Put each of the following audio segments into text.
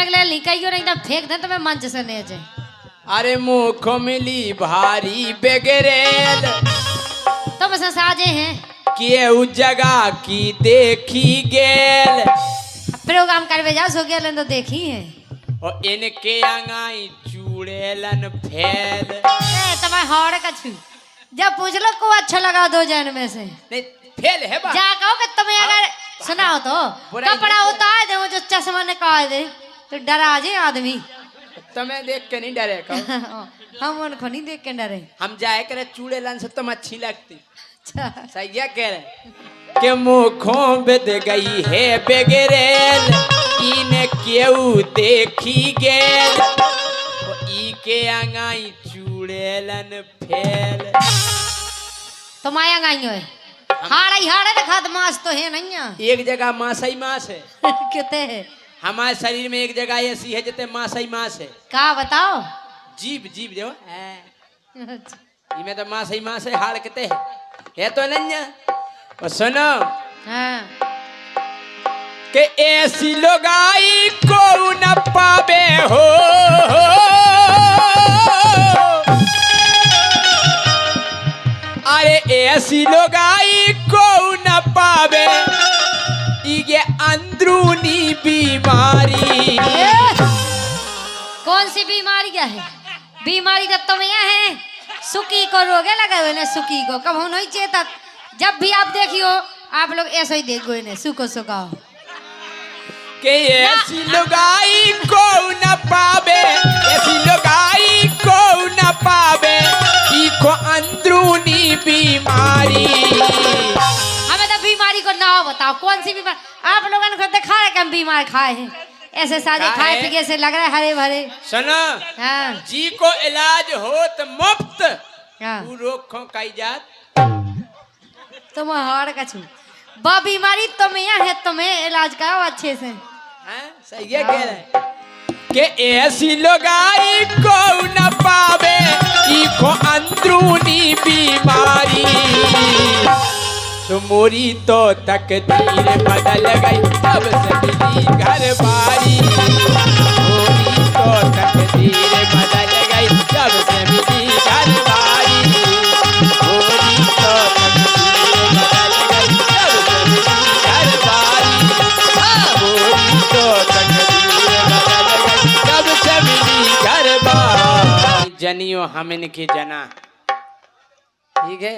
समय के लिए लिखाइयो नहीं तो फेंक दे तो मैं मंच से नहीं जाए। अरे मुख मिली भारी बेगरेल तुम से साजे हैं के उ जगह की देखी गेल प्रोग्राम करवे जाओ सो गया तो देखी है और इनके अंगाई चूड़ेलन फैल तुम्हारे हौड़ का छू जब पूछ लो को अच्छा लगा दो जन में से नहीं फेल है बा जा कहो कि तुम्हें अगर सुनाओ तो कपड़ा उतार दे वो जो चश्मा निकाल दे तो डरा जे आदमी तुम्हें देख के नहीं डरे कहो हम उनको नहीं देख के डरे हम जाए करे चूड़ेलन से तुम अच्छी लगती अच्छा सही है कह रहे के मुखों बिद गई है बेगरेल इने केऊ देखी गेल ई के अंगाई चूड़ेलन फैल तो माया गाई है हाड़ा ही हाड़ा दिखा दो मास तो है नहीं एक जगह मास ही मास है कितने है हमारे शरीर में एक जगह ऐसी है जैसे मास ही मास है का बताओ जीव जीव जो इमे तो मास ही मास है हाड़ कितने है तो नहीं और सुनो हाँ कि ऐसी लोगाई को न पावे हो अरे ऐसी लोगाई को न पावे ये अंदरूनी बीमारी कौन सी बीमारी क्या है बीमारी तो तुम यह है सुकी को रोगे लगे हुए ने सुकी को कब हो नहीं चेतक जब भी आप देखियो आप लोग ऐसा ही देखो इन्हें सुको सुखाओ कि ऐसी लोगाई को न पावे ऐसी लोगाई को न पावे को अंदरूनी बीमारी हमें तो बीमारी को नाम बताओ कौन सी बीमारी आप लोगों ने खुद देखा है कि हम बीमार खाए हैं ऐसे सारे खाए पीके से लग रहा है हरे भरे सुनो हाँ जी को इलाज हो तो मुफ्त हाँ रोग खो काई जात तुम हार का छू बा बीमारी तुम यहाँ है तुम्हें इलाज कराओ अच्छे से हाँ सही है कह रहे कि ऐसी लोगाई को न पावे को अंदरूनी बीमारी तो मोरी तो तकदीर बदल गई अब से मिली घर बारी मोरी तो तकदीर बदल गई जब से मिली घर बारी मोरी तो तकदीर बदल गई जब से मिली घर बारी मोरी तो तकदीर बदल गई जब से मिली घर बारी जनियो हम इनकी जना ठीक है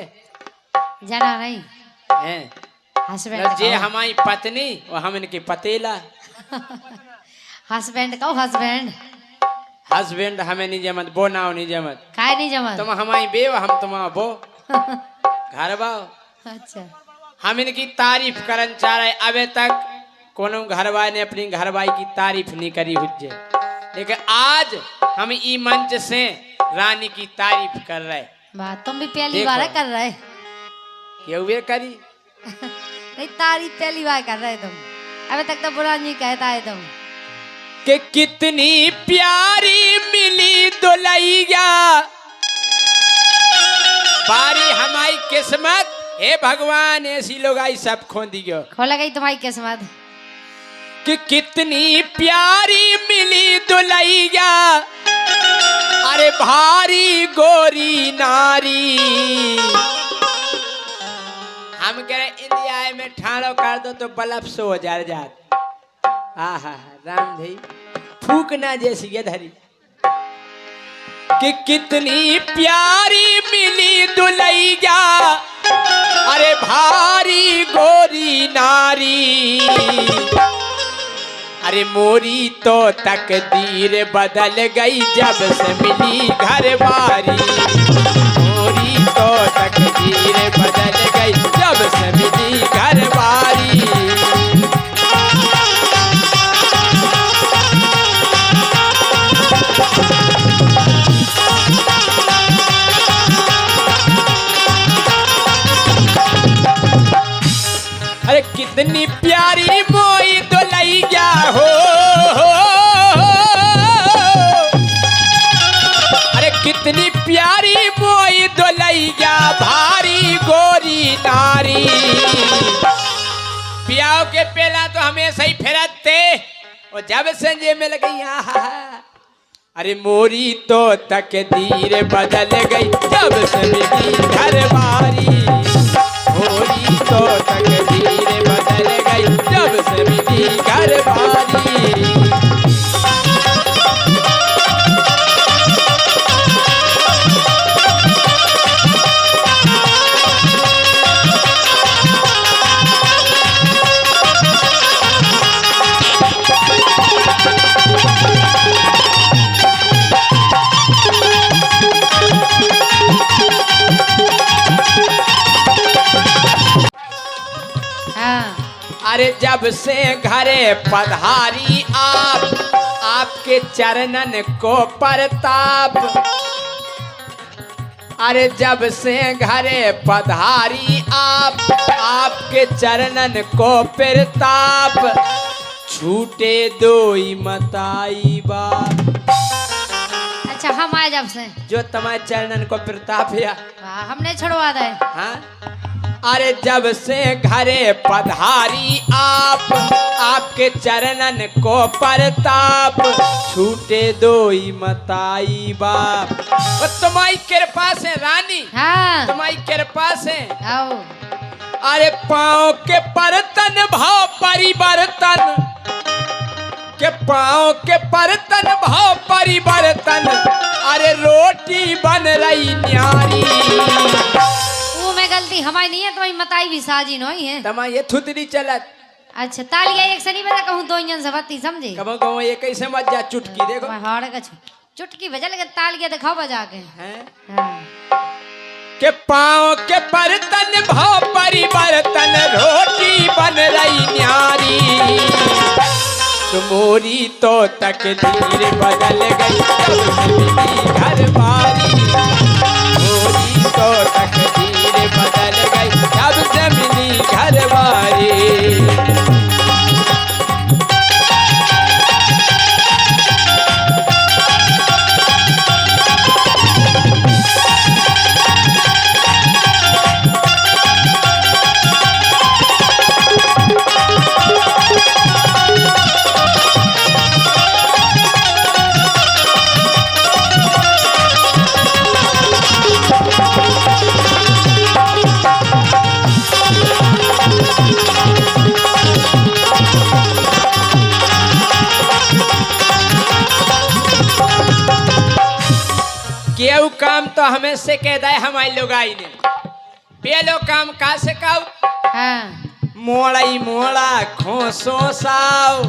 जना नहीं हैं हस्बैंड जे हमारी पत्नी और हम इनकी पतेला हस्बैंड कहो हस्बैंड हस्बैंड हमें नहीं जमत बो ना नहीं जमत काय नहीं जमा तुम हमारी बेव हम तुम्हारा बो घर बाओ अच्छा हम इनकी तारीफ करन चाह रहे अबे तक कोनो घरवाई ने अपनी घरवाई की तारीफ नहीं करी हुज्जे लेकिन आज हम ई मंच से रानी की तारीफ कर रहे बात तुम भी पहली बार कर रहे क्यों वे करी नहीं तारीफ पहली बार कर रहे तुम अबे तक तो बुरा नहीं कहता है तुम कि कितनी प्यारी मिली दुल्हैया बारी हमारी किस्मत हे भगवान ऐसी लोग आई सब खो दियो खोला गई तुम्हारी किस्मत कि कितनी प्यारी मिली दुल्हैया अरे भारी गोरी नारी हम कह रहे इंडिया में ठाड़ो कर दो तो बल्ब सो हो जात आहा राम भाई फूकना जैसी ये धरी कि कितनी प्यारी मिली दुल्हैया अरे भारी गोरी नारी अरे मोरी तो तकदीर बदल गई जब से मिली घर बारी मोरी तो तकदीर बदल गई जब से मिली घर बारी अरे कितनी प्यारी मोई दुल्हैया हो अरे कितनी प्यारी मोई दुल्हैया भारी गोरी नारी पियाओ के पहला तो हमेशा ही फिरते और जब संजय में लगी यहाँ अरे मोरी तो तकदीर बदल गई जब से मिली घर बारी मोरी तो तकदीर बदल गई जब से मिली घर बारी अरे जब से घरे पधारी आपके चरणन को परताप अरे जब से घरे पधारी आपके चरणन को परताप छूटे दोई मताई बाप। अच्छा हम आए जब से जो तुम्हारे चरणन को प्रताप है हमने छुड़वा दे। हाँ अरे जब से घरे पधारी आपके चरणन को परताप छूटे दोई मताई बाप। और तुम्हारी कृपा से रानी हाँ तुम्हारी कृपा से आओ अरे पाँव के परतन भाव परिवर्तन के पाँव के परतन भाव परिवर्तन अरे रोटी बन रही न्यारी। में गलती हमारी नहीं है तुम्हारी मताई भी साजी नहीं है तमा ये थुतरी चलत। अच्छा तालिया एक से नहीं बजा कहूँ दो इंजन से बत्ती समझे कब कहूँ ये कैसे मत जा चुटकी देखो हाड़ का चुटकी बजा लेकिन तालिया दिखाओ बजा के हैं के पाँव के बर्तन भाव परिवर्तन रोटी बन रही न्यारी मोरी तो तकदीर बदल गई घर बारी मोरी तो तकदीर बदल गई जब से मिली घर बारी। केहू काम तो हमें से कह दे हमारे लोग आई ने पहलो काम का से कहू मोड़ाई मोड़ा खोसो साव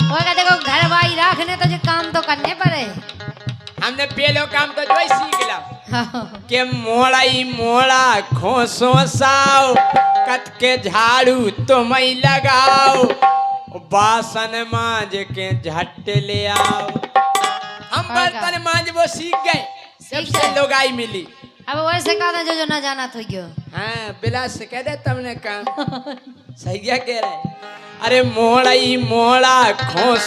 देखो घर बाई रखने तो जो काम तो करने पड़े हमने पहलो काम तो जो सीख ला के मोड़ाई मोड़ा खोसो साव कट के झाड़ू तो मई लगाओ बासन मांज के झट ले आओ। हम बर्तन मांज वो सीख गए सबसे लोग आई मिली। अब वैसे कहा जो ना जाना तो क्यों हाँ बिलास से कह दे तुमने काम सही क्या कह रहे अरे मोड़ाई मोड़ा खोस